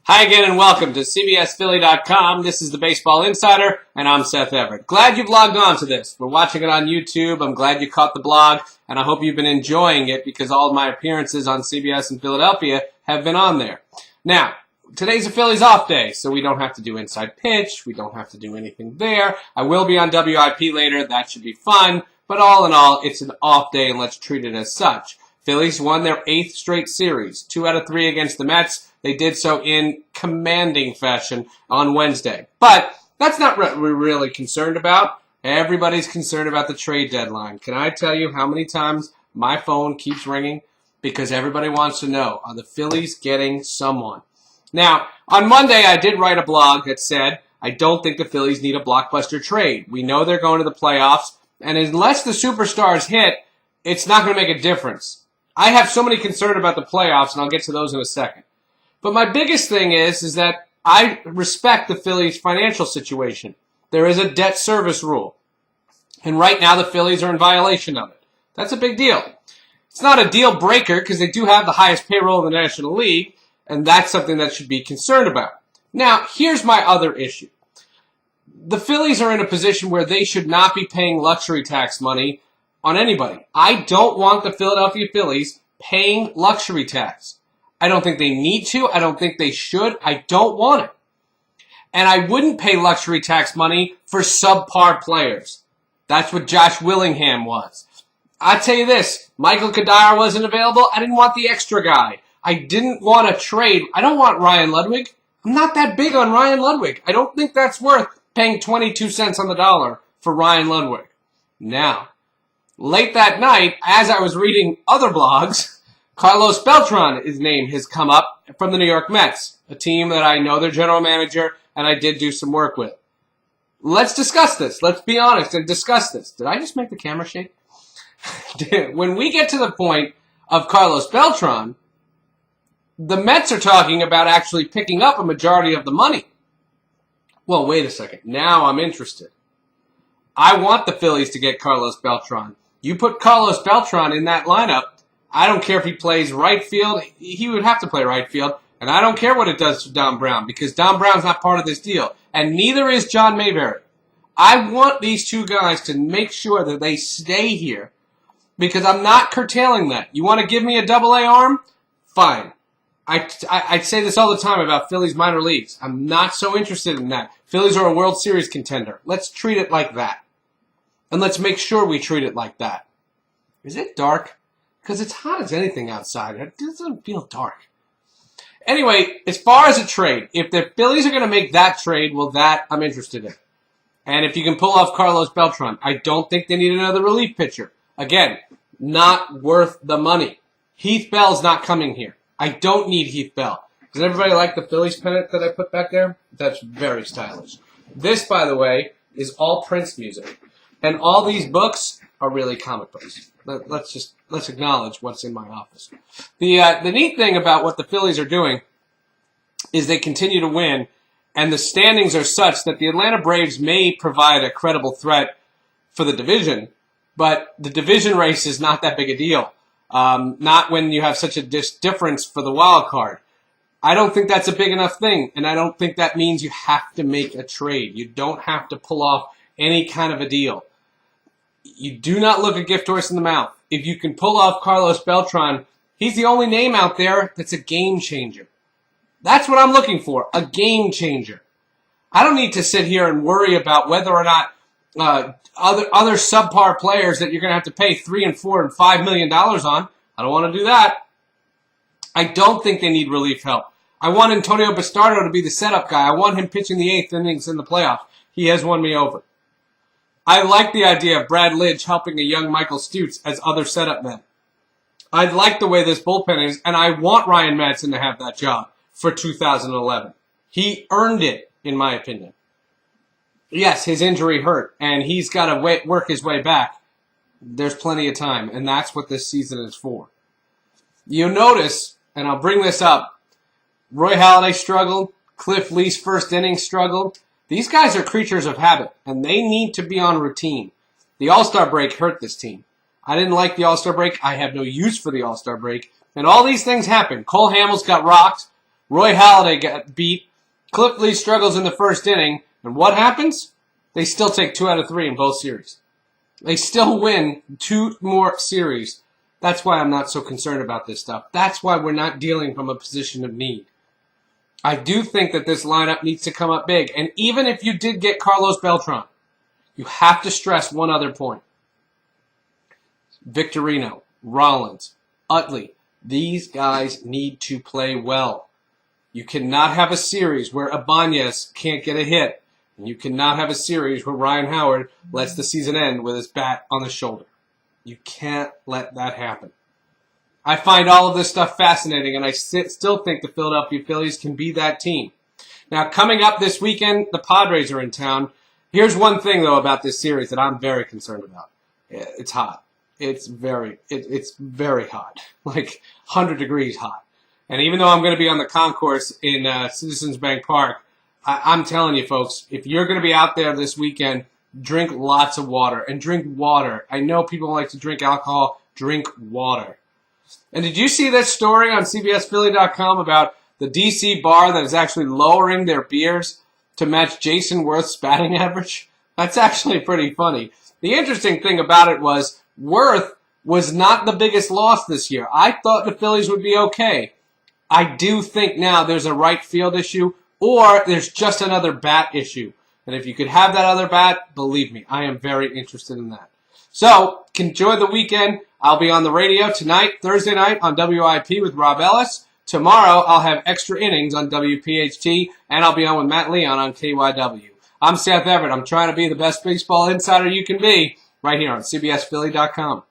Hi again and welcome to CBSPhilly.com. This is the Baseball Insider, and I'm Seth Everett. Glad you've logged on to this. We're watching it on YouTube. I'm glad you caught the blog, and I hope you've been enjoying it because all of my appearances on CBS in Philadelphia have been on there. Now, today's a Phillies off day, so we don't have to do Inside Pitch. We don't have to do anything there. I will be on WIP later. That should be fun. But all in all, it's an off day, and let's treat it as such. Phillies won their 8th straight series, 2 out of 3 against the Mets. They did so in commanding fashion on Wednesday. But that's not what we're really concerned about. Everybody's concerned about the trade deadline. Can I tell you how many times my phone keeps ringing? Because everybody wants to know, are the Phillies getting someone? Now, on Monday, I did write a blog that said, I don't think the Phillies need a blockbuster trade. We know they're going to the playoffs, and unless the superstars hit, it's not going to make a difference. I have so many concerns about the playoffs, and I'll get to those in a second. But my biggest thing is that I respect the Phillies' financial situation. There is a debt service rule. And right now the Phillies are in violation of it. That's a big deal. It's not a deal breaker because they do have the highest payroll in the National League, and that's something that should be concerned about. Now, here's my other issue. The Phillies are in a position where they should not be paying luxury tax money on anybody. I don't want the Philadelphia Phillies paying luxury tax. I don't think they need to. I don't think they should. I don't want it. And I wouldn't pay luxury tax money for subpar players. That's what Josh Willingham was. I'll tell you this. Michael Kadire wasn't available. I didn't want the extra guy. I didn't want a trade. I don't want Ryan Ludwig. I'm not that big on Ryan Ludwig. I don't think that's worth paying 22 cents on the dollar for Ryan Ludwig. Now, late that night, as I was reading other blogs, Carlos Beltran, his name has come up from the New York Mets, a team that I know their general manager and I did do some work with. Let's discuss this. Let's be honest and discuss this. Did I just make the camera shake? When we get to the point of Carlos Beltran, the Mets are talking about actually picking up a majority of the money. Well, wait a second. Now I'm interested. I want the Phillies to get Carlos Beltran. You put Carlos Beltran in that lineup, I don't care if he plays right field. He would have to play right field. And I don't care what it does to Don Brown because Don Brown's not part of this deal. And neither is John Mayberry. I want these two guys to make sure that they stay here because I'm not curtailing that. You want to give me a double-A arm? Fine. I say this all the time about Phillies minor leagues. I'm not so interested in that. Phillies are a World Series contender. Let's treat it like that. And let's make sure we treat it like that. Is it dark? Because it's hot as anything outside. It doesn't feel dark. Anyway, as far as a trade, if the Phillies are going to make that trade, well, that I'm interested in. And if you can pull off Carlos Beltran, I don't think they need another relief pitcher. Again, not worth the money. Heath Bell's not coming here. I don't need Heath Bell. Does everybody like the Phillies pennant that I put back there? That's very stylish. This, by the way, is all Prince music. And all these books are really comic books. Let's acknowledge what's in my office. The neat thing about what the Phillies are doing is they continue to win, and the standings are such that the Atlanta Braves may provide a credible threat for the division, but the division race is not that big a deal. Not when you have such a difference for the wild card. I don't think that's a big enough thing, and I don't think that means you have to make a trade. You don't have to pull off any kind of a deal. You do not look a gift horse in the mouth. If you can pull off Carlos Beltran, he's the only name out there that's a game changer. That's what I'm looking for, a game changer. I don't need to sit here and worry about whether or not other subpar players that you're going to have to pay $3 and $4 and $5 million on. I don't want to do that. I don't think they need relief help. I want Antonio Bastardo to be the setup guy. I want him pitching the 8th innings in the playoffs. He has won me over. I like the idea of Brad Lidge helping a young Michael Stutz as other setup men. I like the way this bullpen is, and I want Ryan Madson to have that job for 2011. He earned it, in my opinion. Yes, his injury hurt, and he's got to work his way back. There's plenty of time, and that's what this season is for. You'll notice, and I'll bring this up, Roy Halladay struggled, Cliff Lee's first inning struggled. These guys are creatures of habit, and they need to be on routine. The All-Star break hurt this team. I didn't like the All-Star break. I have no use for the All-Star break. And all these things happen. Cole Hamels got rocked. Roy Halladay got beat. Cliff Lee struggles in the first inning. And what happens? They still take 2 out of 3 in both series. They still win 2 more series. That's why I'm not so concerned about this stuff. That's why we're not dealing from a position of need. I do think that this lineup needs to come up big. And even if you did get Carlos Beltran, you have to stress one other point. Victorino, Rollins, Utley, these guys need to play well. You cannot have a series where Ibanez can't get a hit. And you cannot have a series where Ryan Howard lets the season end with his bat on the shoulder. You can't let that happen. I find all of this stuff fascinating, and I still think the Philadelphia Phillies can be that team. Now, coming up this weekend, the Padres are in town. Here's one thing, though, about this series that I'm very concerned about. It's hot. It's very hot, like 100 degrees hot. And even though I'm going to be on the concourse in Citizens Bank Park, I'm telling you, folks, if you're going to be out there this weekend, drink lots of water. And drink water. I know people like to drink alcohol. Drink water. And did you see that story on CBSPhilly.com about the D.C. bar that is actually lowering their beers to match Jason Worth's batting average? That's actually pretty funny. The interesting thing about it was Worth was not the biggest loss this year. I thought the Phillies would be okay. I do think now there's a right field issue or there's just another bat issue. And if you could have that other bat, believe me, I am very interested in that. So, enjoy the weekend. I'll be on the radio tonight, Thursday night on WIP with Rob Ellis. Tomorrow, I'll have extra innings on WPHT, and I'll be on with Matt Leon on KYW. I'm Seth Everett. I'm trying to be the best baseball insider you can be right here on CBSPhilly.com.